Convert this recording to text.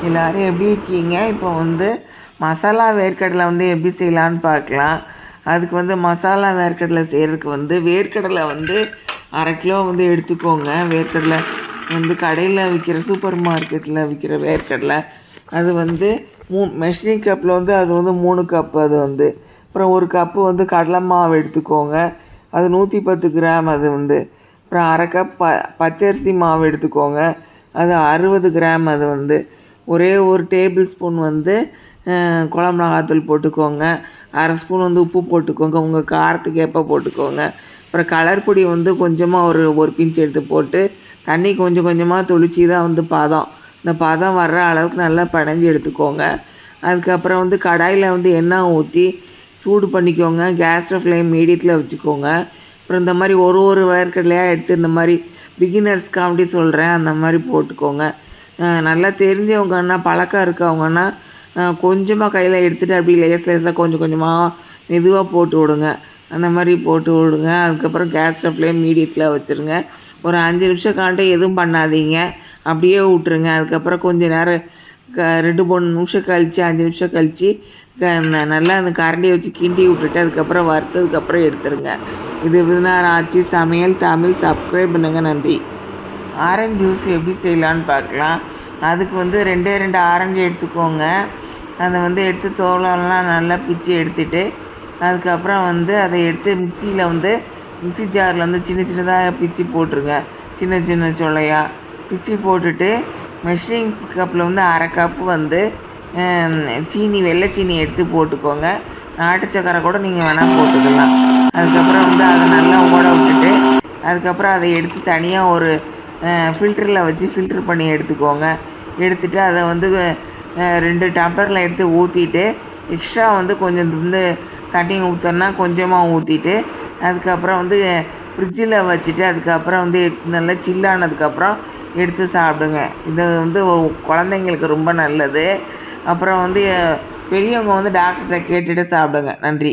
எல்லோரும் எப்படி இருக்கீங்க? இப்போ வந்து மசாலா வேர்க்கடலை வந்து எப்படி செய்யலான்னு பார்க்கலாம். அதுக்கு வந்து மசாலா வேர்க்கடலை செய்கிறதுக்கு வந்து வேர்க்கடலை வந்து 1/2 கிலோ வந்து எடுத்துக்கோங்க. வேர்க்கடலை வந்து கடையில் விற்கிற சூப்பர் மார்க்கெட்டில் விற்கிற வேர்க்கடலை அது வந்து மெஷரிங் கப்பில் வந்து அது வந்து 3 கப்பு. அது வந்து அப்புறம் 1 கப்பு வந்து கடலை மாவு எடுத்துக்கோங்க. அது 110 கிராம். அது வந்து அப்புறம் 1/2 கப் பச்சரிசி மாவு எடுத்துக்கோங்க. அது 60 கிராம். அது வந்து ஒரே 1 டேபிள் ஸ்பூன் வந்து குழம்பு மிளகாத்தூள் போட்டுக்கோங்க. 1/2 ஸ்பூன் வந்து உப்பு போட்டுக்கோங்க. உங்கள் காரத்துக்கு ஏற்ப போட்டுக்கோங்க. அப்புறம் கலர் பொடி வந்து கொஞ்சமாக ஒரு பிஞ்ச் எடுத்து போட்டு தண்ணி கொஞ்சம் கொஞ்சமாக தொளிச்சி தான் வந்து பதம். இந்த பதம் வர்ற அளவுக்கு நல்லா பிணைஞ்சி எடுத்துக்கோங்க. அதுக்கப்புறம் வந்து கடாயில் வந்து எண்ணெய் ஊற்றி சூடு பண்ணிக்கோங்க. கேஸ் ஃப்ளேம் மீடியத்தில் வச்சுக்கோங்க. அப்புறம் இந்த மாதிரி ஒரு வேர்க்கடலையாக எடுத்து இந்த மாதிரி பிகினர்ஸ்க்காண்டி சொல்கிறேன், அந்த மாதிரி போட்டுக்கோங்க. நல்லா தெரிஞ்சவங்கன்னா பழக்கம் இருக்கவங்கன்னா கொஞ்சமாக கையில் எடுத்துகிட்டு அப்படி லேசாக கொஞ்சம் கொஞ்சமாக மெதுவாக போட்டு விடுங்க. அந்த மாதிரி போட்டு விடுங்க. அதுக்கப்புறம் கேஸ் ஃப்ளேம் மீடியத்தில் வச்சுருங்க. ஒரு 5 நிமிஷம் காண்ட்டு எதுவும் பண்ணாதீங்க, அப்படியே விட்ருங்க. அதுக்கப்புறம் கொஞ்சம் நேரம் 2-3 நிமிஷம் கழித்து 5 நிமிஷம் கழித்து நல்லா அந்த கரண்டியை வச்சு கிண்டி விட்டுட்டு அதுக்கப்புறம் வறுத்ததுக்கப்புறம் எடுத்துருங்க. இது விருந்தார் ஆச்சி சமையல் தமிழ். சப்ஸ்கிரைப் பண்ணுங்க. நன்றி. ஆரஞ்சு ஜூஸ் எப்படி செய்யலான்னு பார்க்கலாம். அதுக்கு வந்து 2 ஆரஞ்சு எடுத்துக்கோங்க. அதை வந்து எடுத்து தோலெல்லாம் நல்லா பிச்சு எடுத்துட்டு அதுக்கப்புறம் வந்து அதை எடுத்து மிக்ஸி ஜாரில் வந்து சின்ன சின்னதாக பிச்சு போட்டுருங்க. சின்ன சின்ன சொலையாக பிச்சு போட்டுட்டு மெஷரிங் கப்பில் வந்து 1/2 கப்பு வந்து வெள்ளை சீனி எடுத்து போட்டுக்கோங்க. நாட்டு சக்கரை கூட நீங்கள் வேணால் போட்டுக்கலாம். அதுக்கப்புறம் வந்து அதை நல்லா ஓட விட்டுட்டு அதுக்கப்புறம் அதை எடுத்து தனியாக ஒரு ஃபில்டரில் வச்சு ஃபில்ட்ரு பண்ணி எடுத்துக்கோங்க. எடுத்துகிட்டு அதை வந்து 2 டம்ளரில் எடுத்து ஊற்றிட்டு எக்ஸ்ட்ரா வந்து கொஞ்சம் வந்து தண்ணி ஊற்றோன்னா கொஞ்சமாக ஊற்றிட்டு அதுக்கப்புறம் வந்து ஃப்ரிட்ஜில் வச்சுட்டு அதுக்கப்புறம் வந்து நல்லா சில்லானதுக்கப்புறம் எடுத்து சாப்பிடுங்க. இது வந்து குழந்தைங்களுக்கு ரொம்ப நல்லது. அப்புறம் வந்து பெரியவங்க வந்து டாக்டர்கிட்ட கேட்டுட்டு சாப்பிடுங்க. நன்றி.